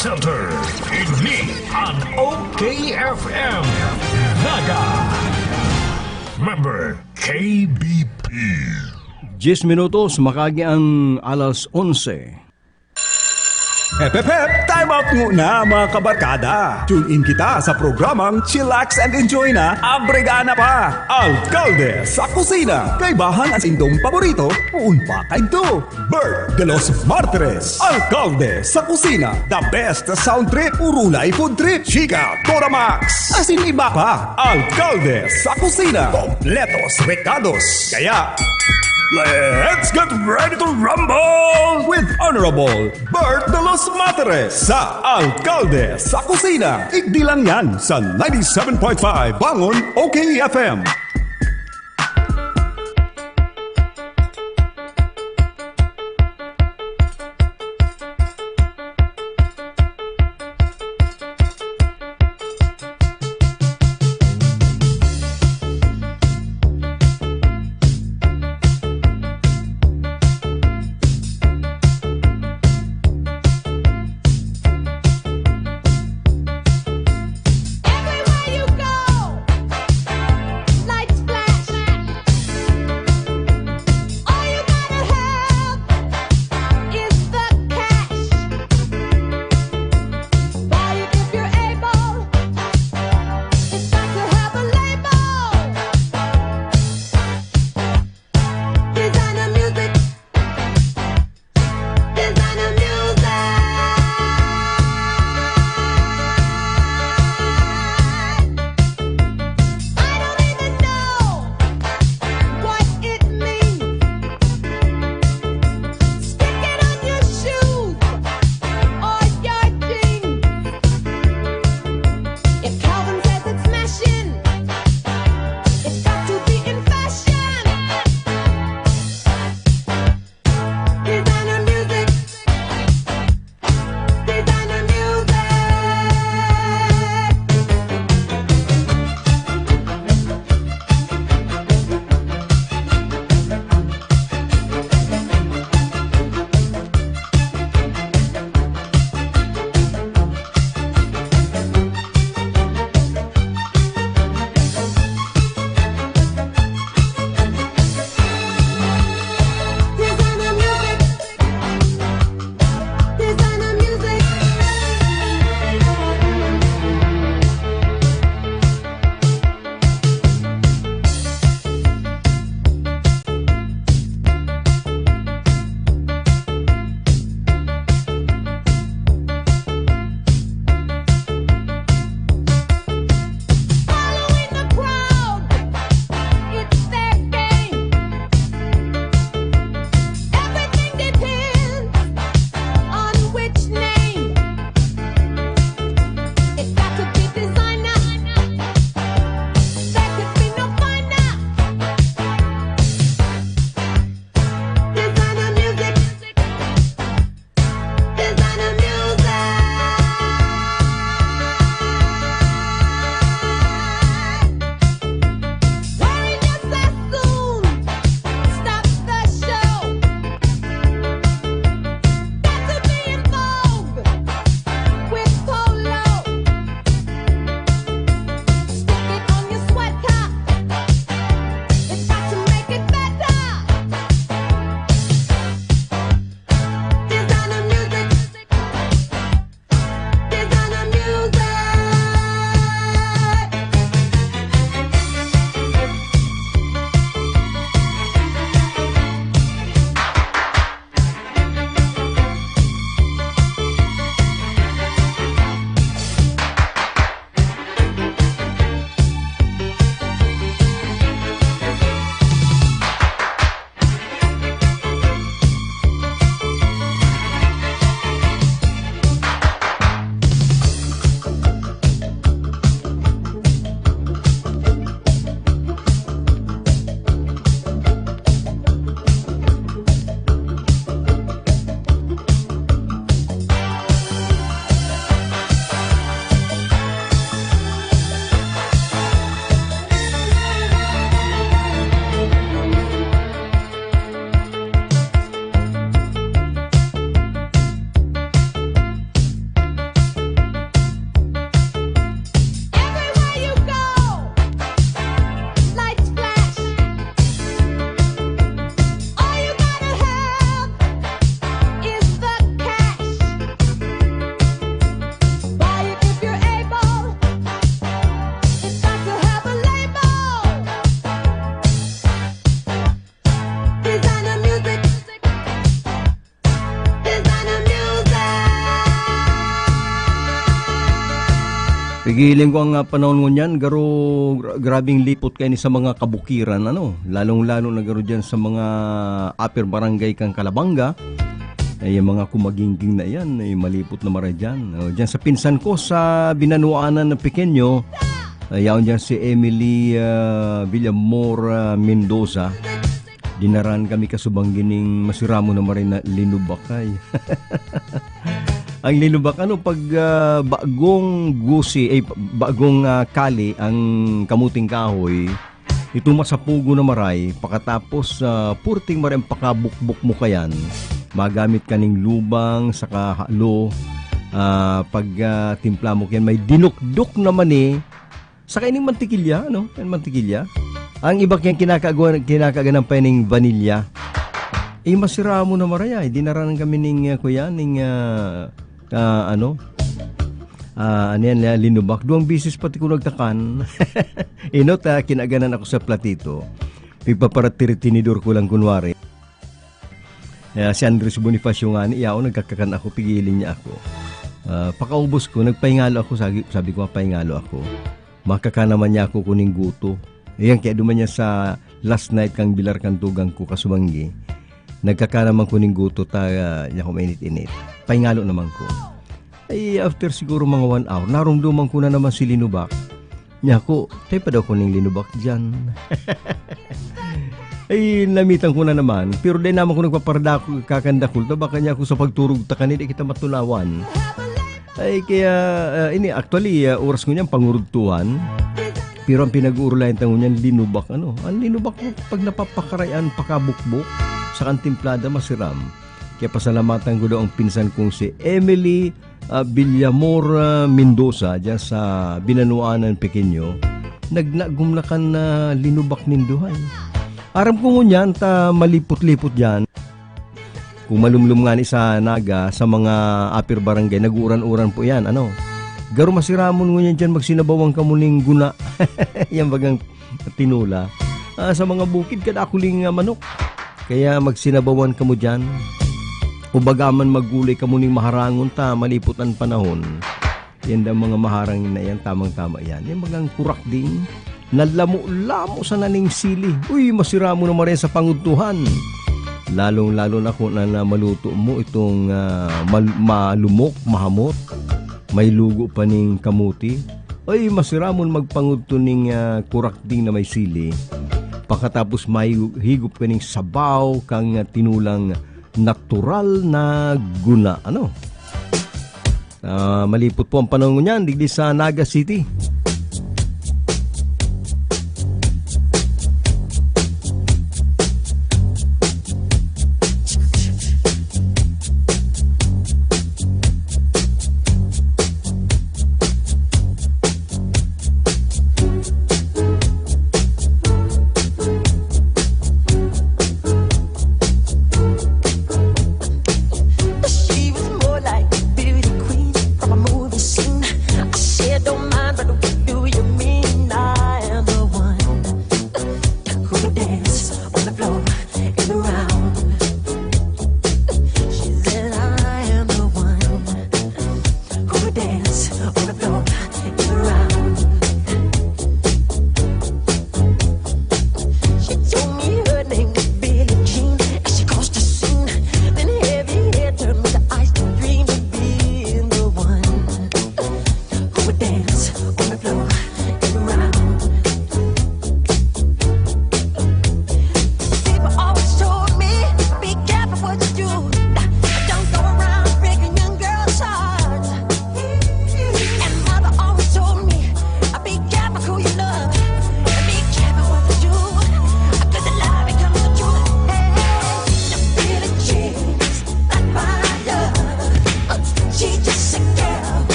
Center. Ini ang OKFM Naga. Member KBP. 10 minutos, makagi ang alas 11. Hep, time out muna mga kabarkada. Tune in kita sa programang Chillax and Enjoy na Abregana pa. Alcalde sa kusina. Kaibahan ang sindong paborito, uunpa kay do. Bert de los Martires. Alcalde sa kusina. The best sound trip, urulay food trip. Chika, Toramax. Asin iba pa. Alcalde sa kusina. Kompletos recados. Kaya, let's get ready to rumble with Honorable Bert de los Martires sa Alcalde sa Kusina. Igdi lang yan sa 97.5 Bangon OKFM. Everywhere you go, like Pigilin ko ang panahon mo niyan, garo grabing lipot kayo ni sa mga kabukiran, lalong-lalo na garo dyan sa mga upper barangay kang Kalabanga. Ay mga kumagingging na yan, ay malipot na mara dyan. Dyan sa pinsan ko sa Binanuanan ng Pequeño, yaon dyan si Emily Villamor Mendoza. Dinaran kami kasubanggining masiramo na marin na linubakay. Ang linubak, pag bagong gusi, bagong kali ang kamuting kahoy, ito masapugo na maray, pakatapos purting maray pakabukbuk mo kayan, magamit ka ng lubang, saka halo, pag timpla mo kayan, may dinukduk naman saka ining mantikilya, Yung mantikilya. Ang iba kayang kinakaganang pa ng vanilya. Masira mo na maraya. Dinaranan kami ng kuya, linubak. Duang bisis pati ko nagtakan. Kinaganan ako sa platito. Pagpaparatiritinidor ko lang kunwari. Si Andres Bonifacio nga niya ako, nagkakakan ako, pigilin niya ako. Pakaubos ko, nagpahingalo ako, sabi ko, pahingalo ako. Makaka naman niya ako kuning guto. Ayan, kaya duman niya sa last night kang bilar kang tugang ko kasumanggi. Nagkaka naman kuning guto, niya ko mainit-init. Pahingalo naman ko. Ay, after siguro mga 1 hour, narumduman ko na naman si linubak. Niya ko, tayo pa daw kuning linubak dyan. Ay, namitan ko na naman. Pero dahil naman ko nagpaparada kakandakul, baka niya ako sa pagturog ta kanina, kita matulawan. Ay, kaya, actually, oras ko niyan, pangurugtuhan. Pero ang pinag-uurlayan tango niyan, linubak, Ang linubak mo, pag napapakarayan, pakabukbuk, sa kantimplada, masiram. Kaya pasalamatan ko daw ang pinsan kong si Emily Villamor Mendoza, dyan sa Binanuanan Pequeño. Nagnagumlakan na linubak ninduhay. Aram ko ngunyan, malipot-lipot dyan. Kung malumlum nga ni sa Naga, sa mga upper barangay, nag-uran-uran po yan, Garo masiramon ngunyan dyan, magsinabawang ka muning guna. Yan bagang tinula. Sa mga bukid, kadakuling manok. Kaya magsinabawan ka mo dyan. O bagaman magulay ka muning maharangon malipot ang panahon. Yan daw mga maharangin na yan, tamang-tama yan. Yan bagang kurak din. Nalamo-lamo sa naning sili. Uy, masiramo na marin sa panguntuhan. Lalong-lalo na kung maluto mo itong malumok, mahamot. May lugo pa ning kamuti. Ay, masiramon magpangunto ning kurakding na may sili. Pagkatapos may higup ka ning sabaw kang tinulang natural na guna. Malipot po ang panahon niyan, digdi sa Naga City.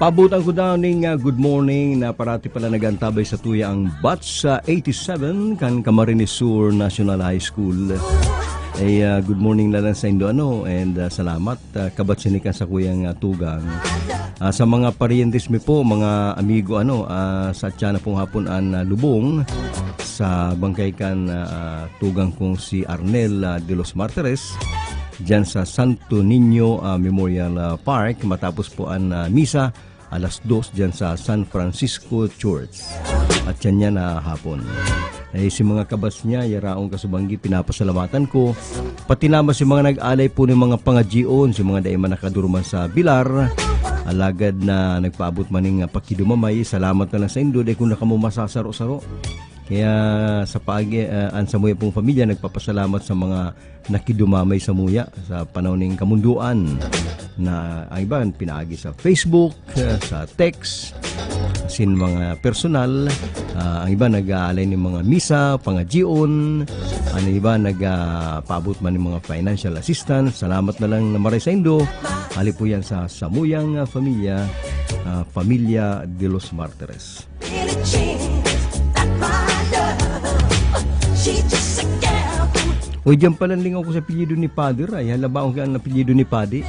Pabutan ko daw ng good morning na parati pala nagantabay sa tuya ang batch sa 87 kan Camarines Sur National High School. Good morning lang sa Indo and salamat kabatsinikan sa kuyang tugang. Sa mga parientes mi po, mga amigo sa tiyan na pong hapon an lubong sa bangkay kan tugang kong si Arnel de los Martires dyan sa Santo Niño Memorial Park matapos po ang misa alas 2 dyan sa San Francisco Church at yan niya na hapon. Si mga kabats niya yaraong kasubanggi pinapasalamatan ko pati naman si mga nag-alay po ng mga pangadjion si mga daima nakadurman sa bilar alagad na nagpaabot maning pakidumamay salamat na lang sa Indo dahil kung nakamumasasaro-saro. Kaya sa pag-an sa muya pong pamilya, nagpapasalamat sa mga nakidumamay sa muya sa panahon ng kamunduan na ang iba pinaagi sa Facebook, sa text, sin mga personal, ang iba nag-aalay ng mga misa, pangadjion, ang iba nagpaabot man ng mga financial assistance. Salamat na lang na maray sa Indo. Ali po yan sa Samuyang Familia, Familia de los Martires. O dyan pala lingaw ko sa apelyido ni Pader ay halabaong ka ang apelyido ni Padi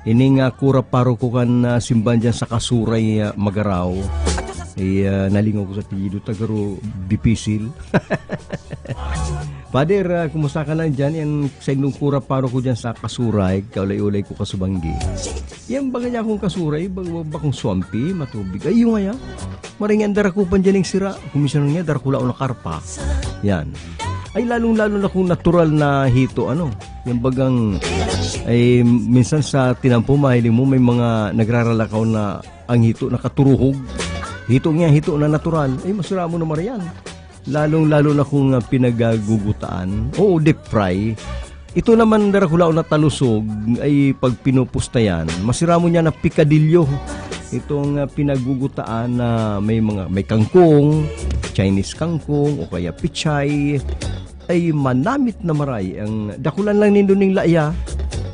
ini nga kura paro ko kan simban dyan sa Kasuray Magaraw nalingaw ko sa apelyido tagaro dipisil. Pader, kumusta ka lang dyan yan sa inyong kura paro ko dyan sa Kasuray kaulay-ulay ko kasubanggi yan baga niya akong Kasuray bakong swampi matubig ay yung nga maringan darakupan dyan yung sira komisyon nga darakula o na karpa yan ay lalong-lalo na kung natural na hito yung bagang ay minsan sa tinampo mahiling mo may mga nagraralakaw na ang hito nakaturuhog hito na natural ay masura mo naman yan lalong-lalo na kung pinagagugutaan o deep fry ito naman darakula o na talusog ay pag pinupusta yan masira mo niya na pikadilyo itong pinagugutaan na may kangkong Chinese kangkong o kaya pichay ay manamit na maray ang dakulan lang nindo ning laya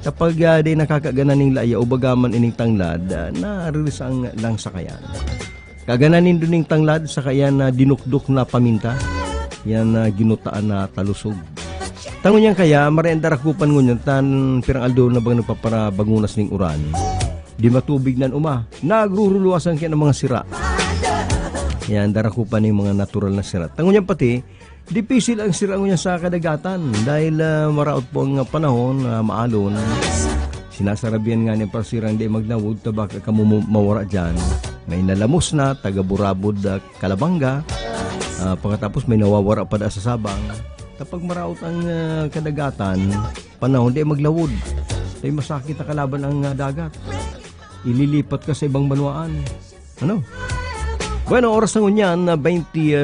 kapag di nakakagana ning laya o bagaman ining tanglad nariris ang lang sakayan kagana nindo ning tanglad sakayan na dinukdok na paminta yan na ginutaan na talusog tangon yan kaya maray darakupan ngunyan tan pirang aldo na bang nagpaparabangunas ning uran di matubig nan nagruruluwasan kaya ng mga sira yan darakupan ning mga natural na sira tangon yan pati dipisil ang sira niya sa kadagatan dahil maraot po ang panahon maalon. Sinasarabihan nga niya parsirang di magnawod tabak ka mawara dyan. May nalamos na taga-burabod Kalabanga pagkatapos may nawawara pa sa sabang. Kapag maraot ang kadagatan panahon di maglawod ay masakit na kalaban ang dagat. Ililipat ka sa ibang banwaan. Bueno, oras na ngunyan na 25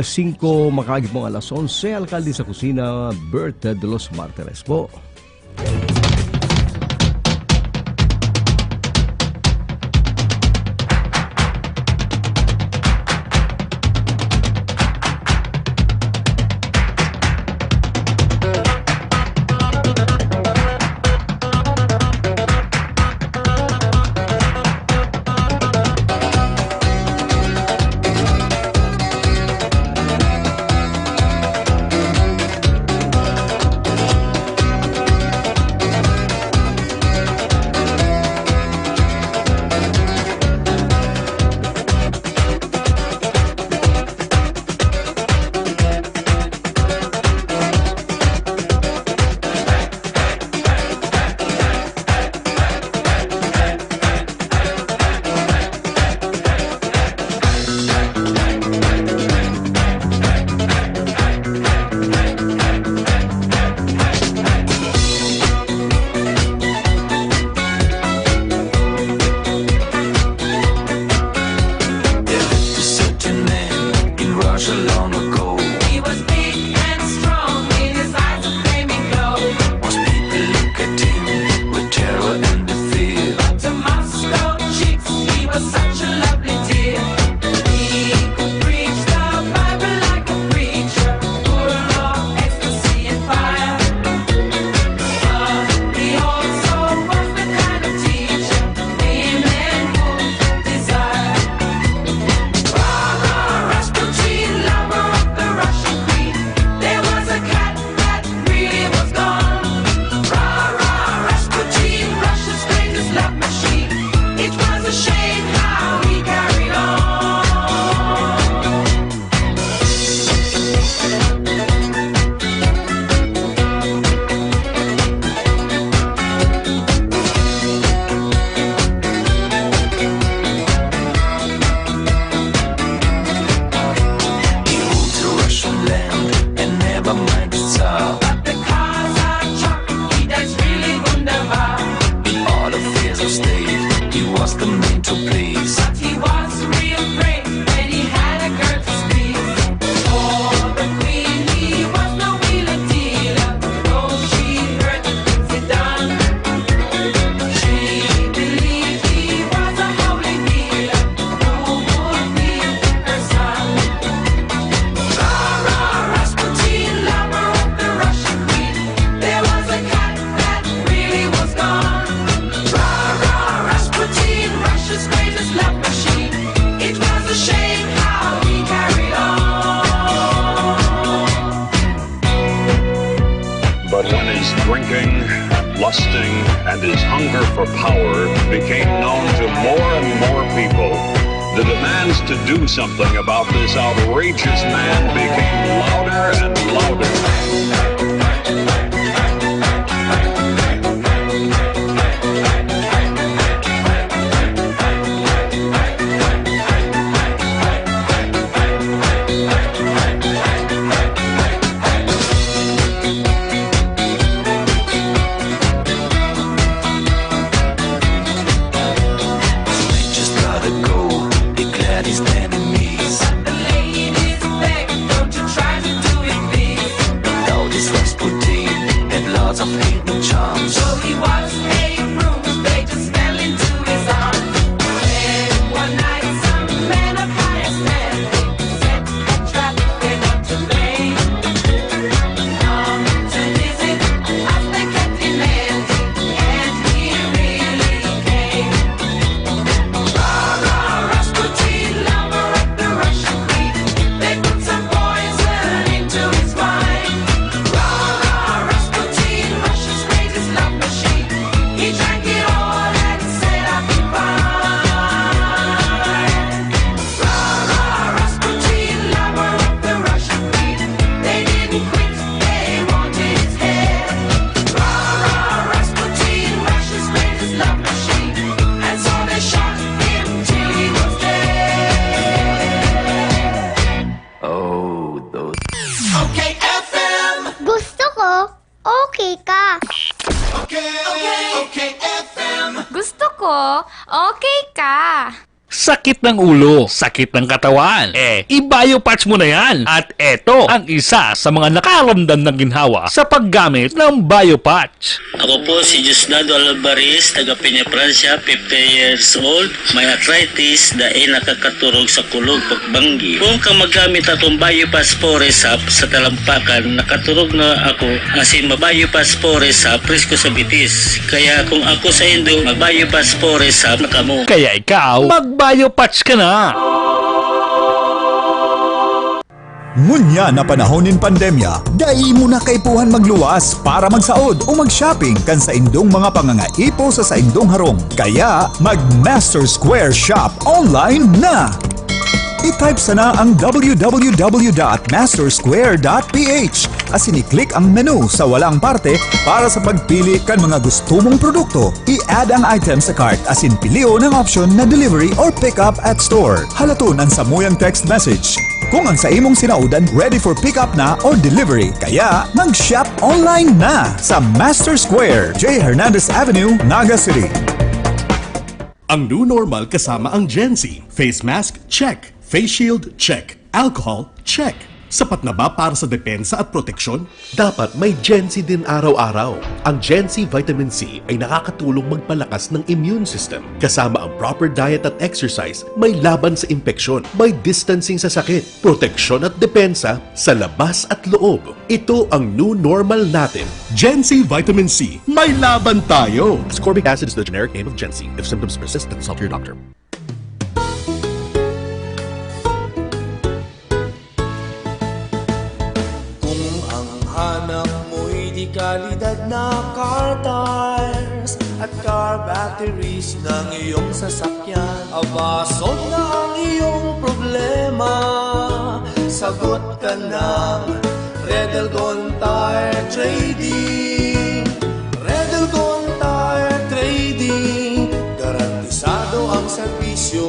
makagipong alas 11, alkalde sa kusina, Berta de los Martires po. trying to please. But he was real great when he had a girl to squeeze. For the queen he was no wheeler dealer, though she heard the things he done. She believed he was a holy healer who would heal her son. Rah, Rasputin, lover of the Russian queen. There was a cat that really was gone. Rah, Rasputin, Russia's greatest love machine. It was a shame how he carried on. But when his drinking, lusting, and his hunger for power became known to more and more people, the demands to do something about this outrageous man became louder and louder. Just gotta go, declared his enemies. The ladies begged, don't you try to do it, please. Now this Rasputin had lots of hidden charms. So he was a bruise, they just fell into his arms. Then one night some men of high standing set a trap they not to lay. Come to visit as they kept demanding, and he really came. Rasputin, lover of the Russian queen. They put some poison into his wine. Rasputin, Russia's greatest love machine. He drank it all and said I'll be fine. Rasputin, lover of the Russian queen. They didn't quit, they wanted his head. Rasputin, Russia's greatest love machine. And so they shot him till he was dead. Oh, those. Okay, FM. Gusto ko, okay ka. Okay, FM. Gusto ko, okay ka. Sakit ng ulo, sakit ng katawan. I-biopatch mo na yan. At eto ang isa sa mga nakaramdam ng ginhawa sa paggamit ng biopatch. Ako po si Diosdado Alvarez, taga Peña, Francia, 50 years old. May arthritis dahil nakakaturog sa kulog pagbanggi. Kung ka magamit atong Biopatch Foresap sa talampakan, nakaturog na ako asin mabiopatch Foresap presko sa bitis. Kaya kung ako sa Indo, mag-Biopatch Foresap na kamo. Kaya ikaw, mag-biopatch ka na. Ngunya na panahon ng pandemya, dai mo na kaipuhan magluwas para magsaod o mag-shopping kan sa indong mga pangangaipo sa indong harong. Kaya mag-Master Square Shop online na! I-type sana ang www.mastersquare.ph asin i-click ang menu sa walang parte para sa pagpili kan mga gusto mong produkto. I-add ang item sa cart asin pilio ng option na delivery or pick up at store. Halaton ang samuyang text message. Kung ang sa imong sinaudan ready for pick up na or delivery, kaya mag-shop online na sa Master Square, J. Hernandez Avenue, Naga City. Ang new normal kasama ang Gen-Z. Face mask, check. Face shield, check. Alcohol, check. Sapat na ba para sa depensa at proteksyon? Dapat may Gen-Z din araw-araw. Ang Gen-Z Vitamin C ay nakakatulong magpalakas ng immune system. Kasama ang proper diet at exercise, may laban sa impeksyon, may distancing sa sakit, proteksyon at depensa sa labas at loob. Ito ang new normal natin. Gen-Z Vitamin C. May laban tayo! Ascorbic acid is the generic name of Gen-Z. If symptoms persist, consult your doctor. Hanap mo'y di kalidad na car tires at car batteries ng iyong sasakyan. Abasod na ang iyong problema, sagot ka ng Red Elgon Tire Trading. Red Elgon Tire Trading, garantisado ang serbisyo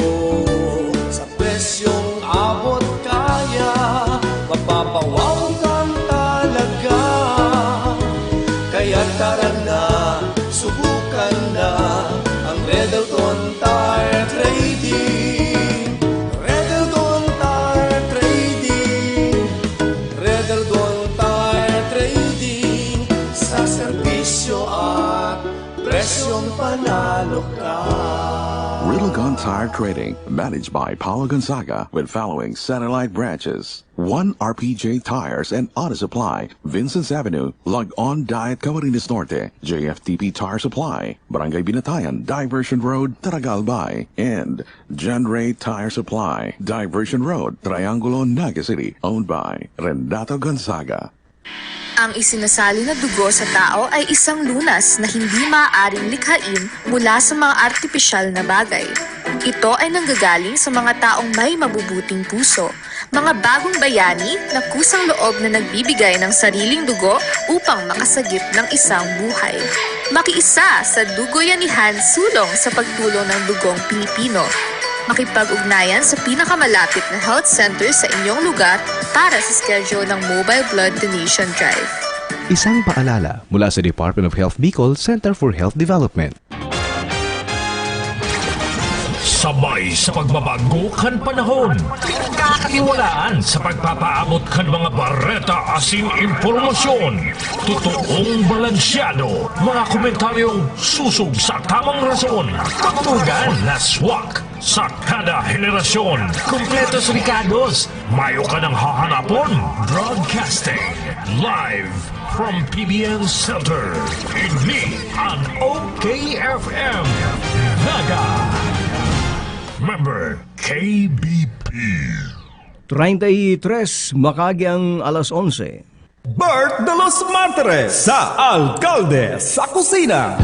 sa presyong abot kaya. Mapapawaw kang talaga, kaya tara na, subukan na ang Red Elgon Tire Trading. Tire Trading, managed by Paulo Gonzaga, with following satellite branches: 1 RPJ Tires and Auto Supply, Vincent's Avenue, Log On Diet, Camarines Norte, JFTP Tire Supply, Barangay Binatayan, Diversion Road, Taragalbay, and John Ray Tire Supply, Diversion Road, Triangulo, Naga City, owned by Renato Gonzaga. Ang isinasali na dugo sa tao ay isang lunas na hindi maaaring likhain mula sa mga artipisyal na bagay. Ito ay nanggagaling sa mga taong may mabubuting puso, mga bagong bayani na kusang loob na nagbibigay ng sariling dugo upang makasagip ng isang buhay. Makiisa sa Dugoyanihan sulong sa pagtulong ng dugong Pilipino. Makipag-ugnayan sa pinakamalapit na health center sa inyong lugar para sa schedule ng Mobile Blood Donation Drive. Isang paalala mula sa Department of Health Bicol Center for Health Development. Sabay sa pagbabago kan panahon, pinagkakatiwalaan sa pagpapaabot kan mga bareta asing impormasyon, totoong balansyado, mga komentaryong susog sa tamang rason, pagtugan na swak sa kada henerasyon, kumpletos Ricardos, mayo ka ng hahanapon, broadcasting live from PBN Center, ini ang OKFM, Naga. Member KBP. 33 makagi ang alas 11. Bert de los Martires sa Alcalde sa Kusina.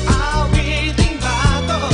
Awiting bago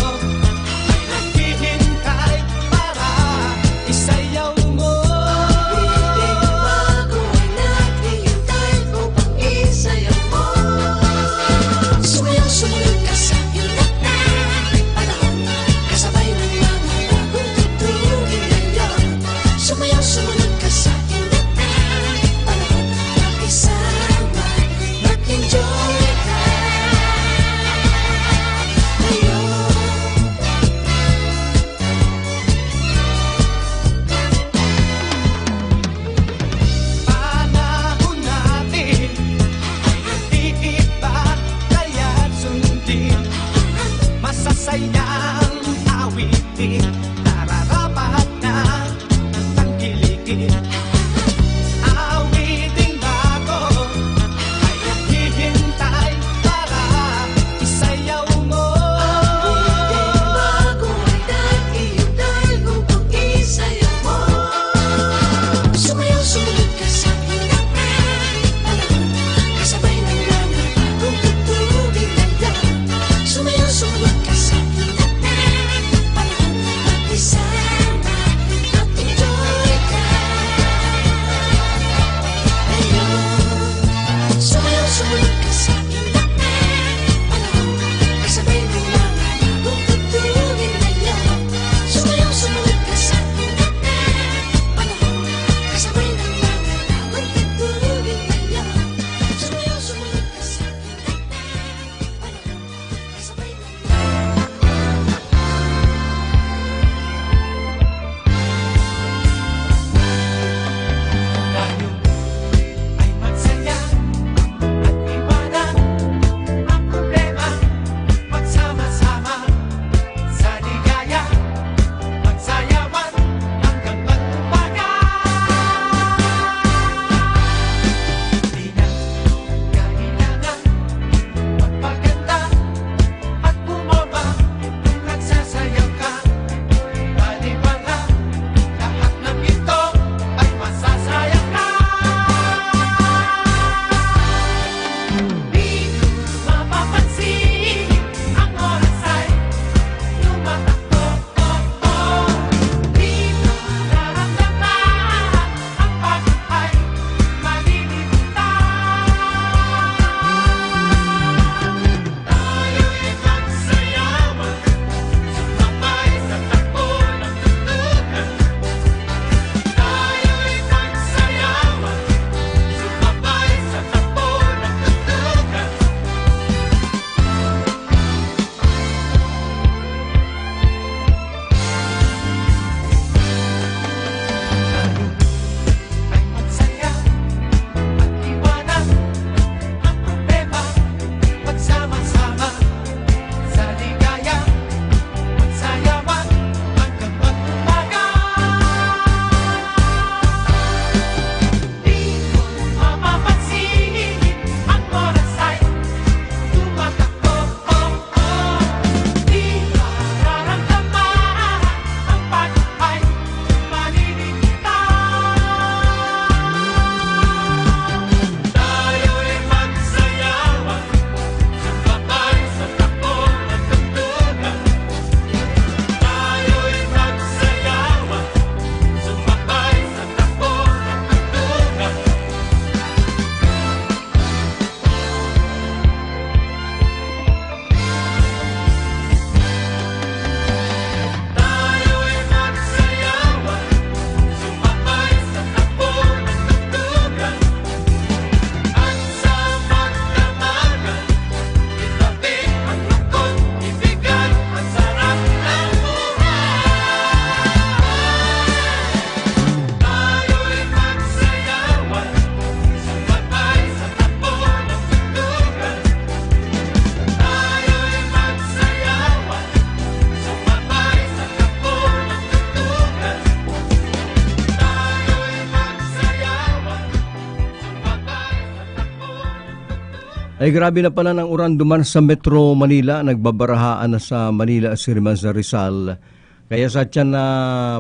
Ay grabe na pala ng uran duman sa Metro Manila. Nagbabarahaan na sa Manila, Siriman sa Rizal. Kaya sa tiyan na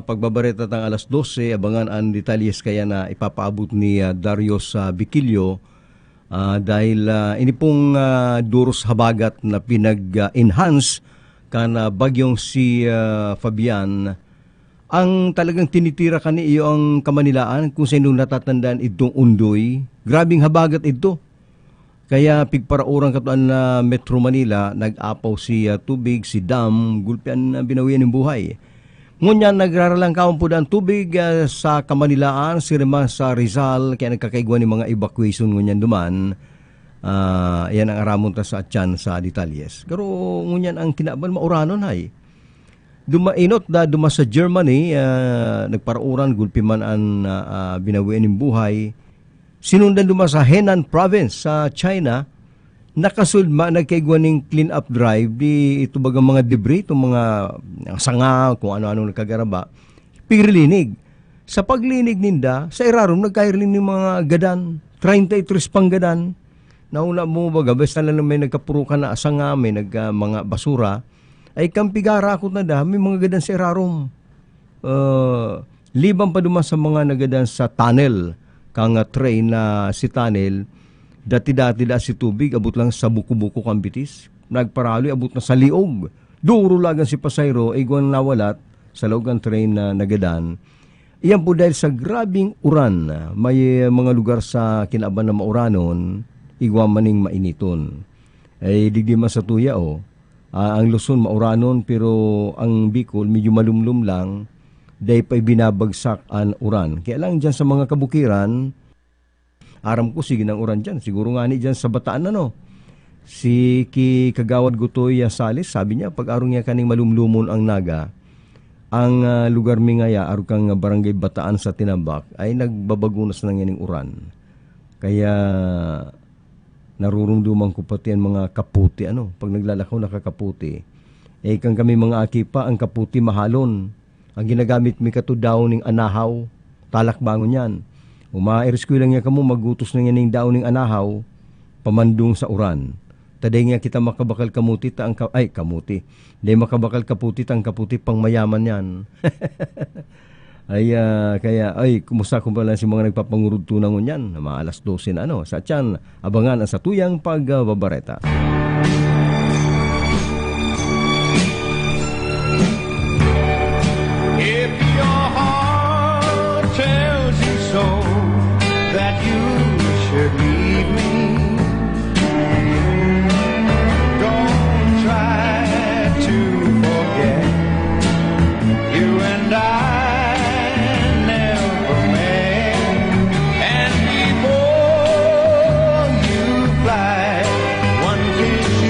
pagbabareta ng alas 12, abangan ang detalyes kaya na ipapaabot ni Darius Biquillo dahil ini pong duros habagat na pinag-enhance kana bagyong si Fabian. Ang talagang tinitira kani iyo ang Kamanilaan kung sino natatandaan itong undoy. Grabing habagat ito. Kaya pigparaurang katuan na Metro Manila, nag-apaw si tubig, si dam, gulpian binawian ng buhay. Ngunyan nagraralang kaon po ang tubig sa Kamanilaan, Siriman sa Rizal, kaya nagkakaigwan ng mga evacuation ngunyan duman. Yan ang aramon ta sa atyan sa detalyes. Pero ngunyan ang kinaban mauranon ay. Dumainot da duma sa Germany, nagparauran, gulpiman ang binawian ng buhay. Sinundan duma sa Henan Province sa China, nakasulma, nagkaigwan ng clean up drive, di ito bagang mga debris, itong mga sanga, kung ano-ano nakagaraba, pigilinig. Sa paglinig ninda, sa irarom, nagkairiling ng mga gadan, 33 pang gadan. Nauna mo baga, basta lang may nagkapurukan na sanga, may mga basura, ay kampigara ako na da, may mga gadan sa irarom. Liban pa duma sa mga nagadan sa tunnel, kang train na si tunnel, dati-dati da si tubig, abot lang sa buko-buko kang bitis. Nagparaloy, abot na sa liog. Duro lagan si pasayro, igwan nawalat sa loob ng train na nagadan. Iyan po dahil sa grabing uran, may mga lugar sa kinaban na mauranon, igwan maning mainiton. Ay digdi man sa tuya ang Luzon mauranon, pero ang Bicol medyo malumlum lang, dahil pa'y binabagsak ang uran. Kaya lang dyan sa mga kabukiran, aram ko sige ng uran dyan. Siguro nga ni dyan sa Bataan si Kagawad Gutoy Salis, sabi niya, pag arong niya kaning malumlumon ang naga, ang lugar mi ngaya, arong kang barangay Bataan sa Tinambak, ay nagbabagunas ng yaning uran. Kaya narurumduman ko pati ang mga kaputi. Pag naglalakaw nakakaputi, kang kami mga akipa, ang kaputi mahalon. Ang ginagamit mi kato daw ning anahaw, talakbangon yan. Umairescue lang niya kamo, magutos na yan ning daw ning anahaw, pamandung sa uran. Taday nga kita makabakal kamuti, kamuti. Day makabakal kaputi, ang kaputi pang mayaman yan. Kumusta ko pala si mga nagpapangurud tunangon yan, mga alas 12 na sa tiyan, abangan ang sa tuyang pagbabareta. That you should leave me. Don't try to forget. You and I never met. And before you fly, one kiss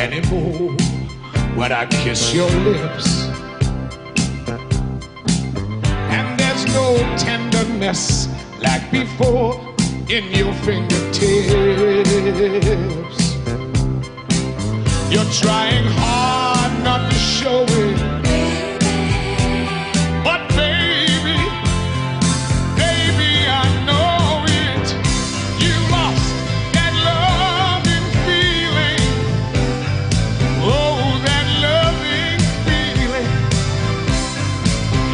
anymore when I kiss your lips. And there's no tenderness like before in your fingertips. You're trying hard not to show it, but baby, baby, I know it. You lost that loving feeling. Oh, that loving feeling.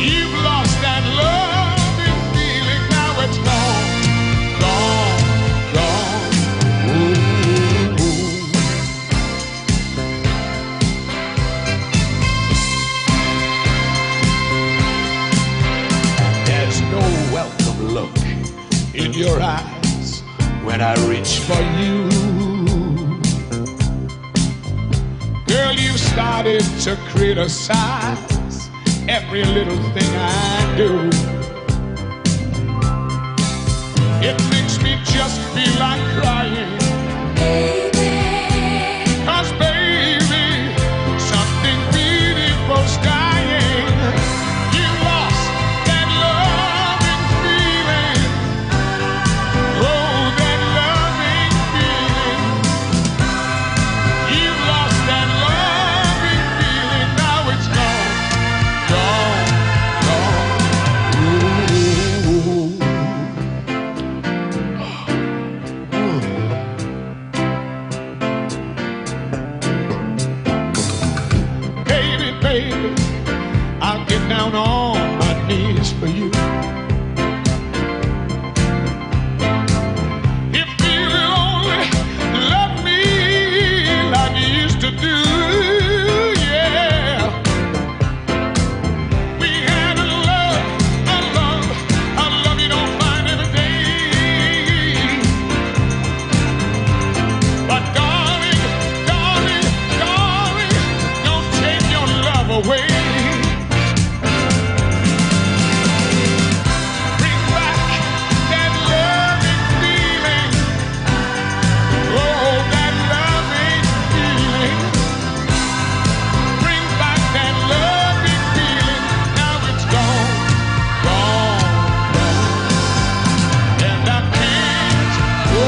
You've lost that loving feeling. Now it's gone, gone, gone. Ooh. There's no welcome look in your eyes when I reach for you. Girl, you started to criticize every little thing I do. It makes me just feel like crying. Cause baby, something beautiful's dying. You lost that loving feeling. Oh, that loving feeling. You lost that loving feeling. Now it's gone, gone, gone. Baby, baby, I'll get down on my knees for you. If you only love me like you used to do, yeah. We had a love you don't find every day. But darling, darling, darling, don't take your love away. Bring back that loving feeling. Oh, that loving feeling. Bring back that loving feeling. Now it's gone, gone, gone. And I can't go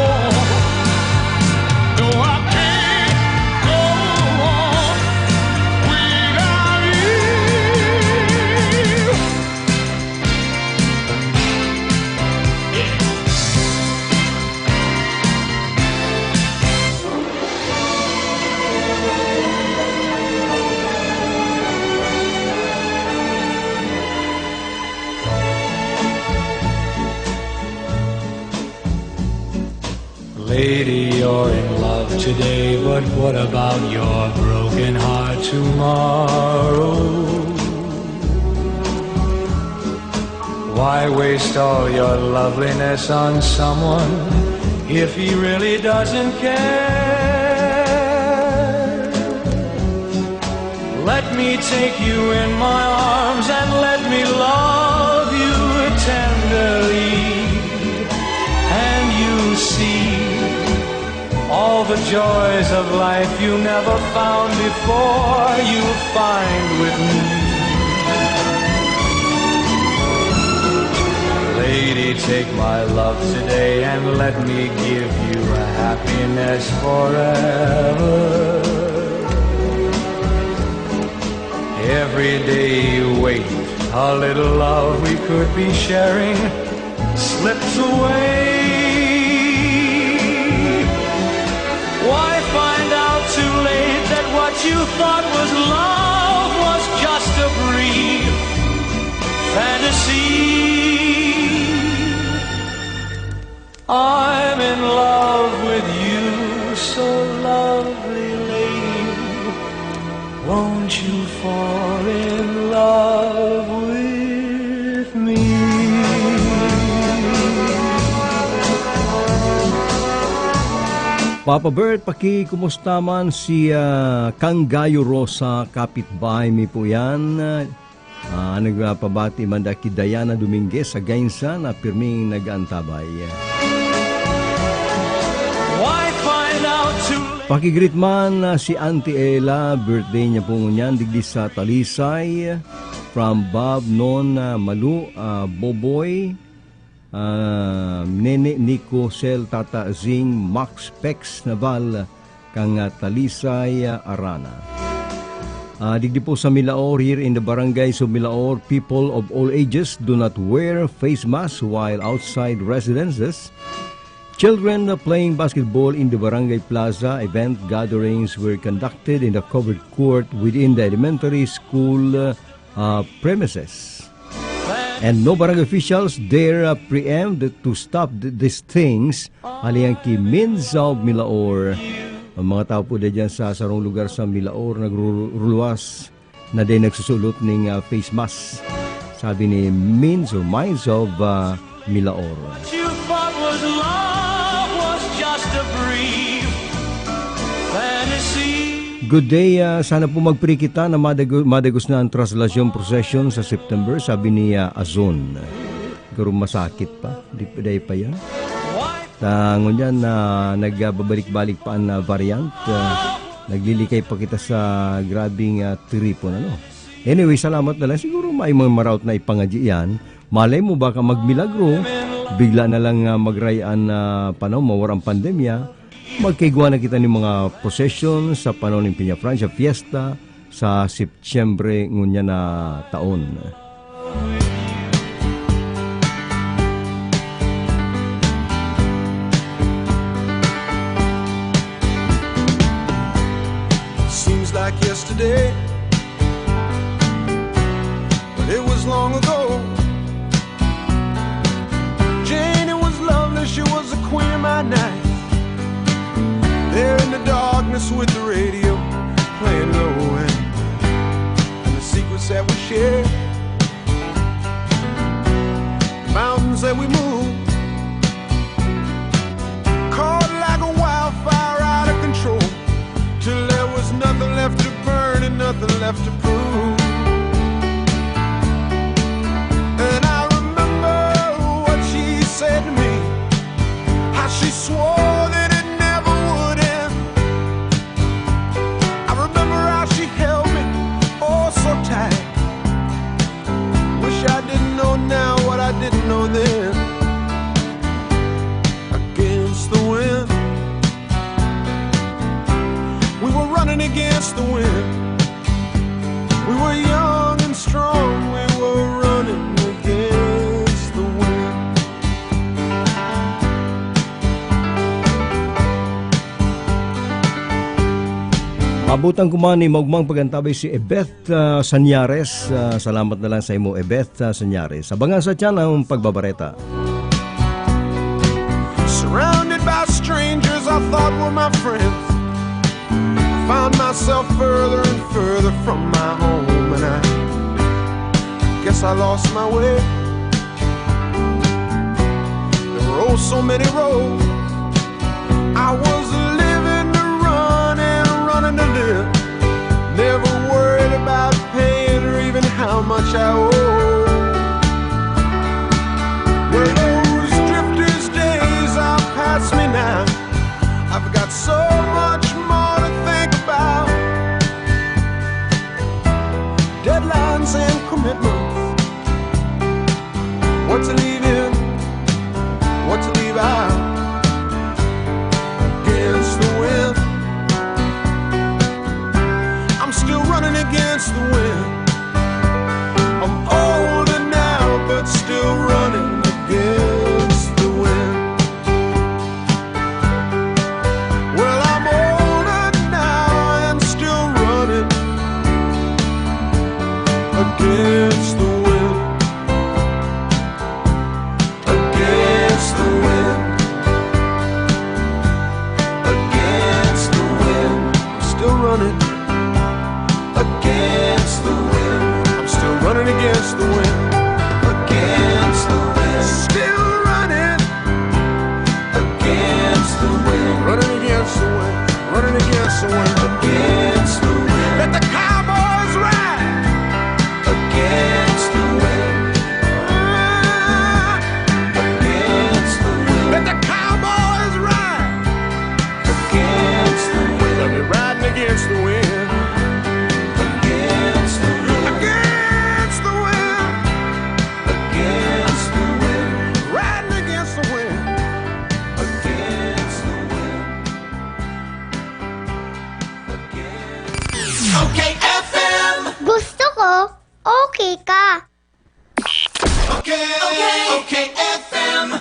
on. No, I can't go on without you. Lady, you're in love today, but what about your broken heart tomorrow? Why waste all your loveliness on someone if he really doesn't care? Let me take you in my arms and let me love you tenderly, and you see all the joys of life you never found before, you'll find with me. Lady, take my love today and let me give you a happiness forever. Every day you wait, a little love we could be sharing slips away. Why find out too late that what you thought was love was just a brief fantasy? I'm in love with you, so lovely lady. Won't you fall in love with me? Papa Bert, kumusta man si Kang Gayo Rosa, kapitbahay mi po yan. Nagpabati man da ki Diana Dominguez sa Gainsa na pirming nag-antabay. Why find out too late? Pakigreet man si Auntie Ella, birthday niya po niyan, digdi sa Talisay, from Bob, Non, Malu, Boboy, Nene, Nico, Sel, Tata, Zing, Max, Pex, Naval, kang Talisay, Arana. Digdi po sa Milaor, here in the barangays of Milaor, people of all ages do not wear face masks while outside residences. Children playing basketball in the Barangay Plaza event gatherings were conducted in the covered court within the elementary school premises. And no barangay officials dare preempt to stop these things. Aliyang ki Minzaw Milaor. Ang mga tao po dyan sa sarong lugar sa Milaor nagruluwas na din nagsusulot ng face mask. Sabi ni Minz or Minds of Milaor. You thought was love was just a brief fantasy. Good day, sana po magpiri kita na madagos na ang translasyon procession sa September, sabi ni Azon. Pero masakit pa, di pa yan. Tangon yan na nagbabalik-balik pa ang variant, naglilikay pa kita sa grabing tripon. Anyway, salamat na lang. Siguro may mga maraut na ipangadyi yan. Malay mo baka magmilagro, bigla na lang magrayaan na panahon, mawarang pandemya, magkaigwa na kita ng mga procession sa panahon ng Piña Francia Fiesta sa Setyembre ngunya na taon. Seems like yesterday, but it was long ago. Jane, it was lovely, she was the queen of my night. There in the darkness with the radio playing low and the secrets that we share, the mountains that we move, caught like a wildfire out of control, till there was nothing left to burn and nothing left to prove. And I remember what she said to me, how she swore that it never would end. I remember how she held me oh so tight. Wish I didn't know now what I didn't know then. Against the wind, we were running against the wind. We were young and strong, we were running against the wind. Mabutan kumani maugmang pagantabay si Ebeth Sanyares. Salamat na lang sa imo, Ebeth Sanyares. Abangan sa tiyan ang pagbabareta. Surrounded by strangers I thought were my friends, found myself further and further from my home, and I guess I lost my way. There were oh so many roads. I was living to run and running to live, never worried about paying or even how much I owe. Well, those drifters days are past me now. I've got so much more to think about, deadlines and commitments, what to leave in, what to leave out. Against the wind, I'm still running against the wind. I'm older now, but still running against the wind. Well, I'm older now and still running against the wind. Against the wind. Against the wind. I'm still running against the wind. I'm still running against the wind. Against the wind. Still running against the wind. Running against the wind. Running against the wind. Against the wind. Let the cowboys ride against the wind. Against the wind. Let the cowboys ride against the wind.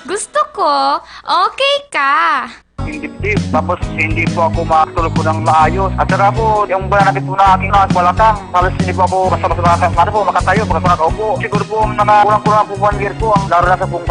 Gusto ko, okay ka. Dibdib. Tapos hindi po ako makatulog po ng maayos. At saka po, yung bananakit po na aking balakang, halos hindi po ako basta makatayo, pagka nakaupo. Siguro po, kulang-kulang po 1 year po, ang laro na sa pong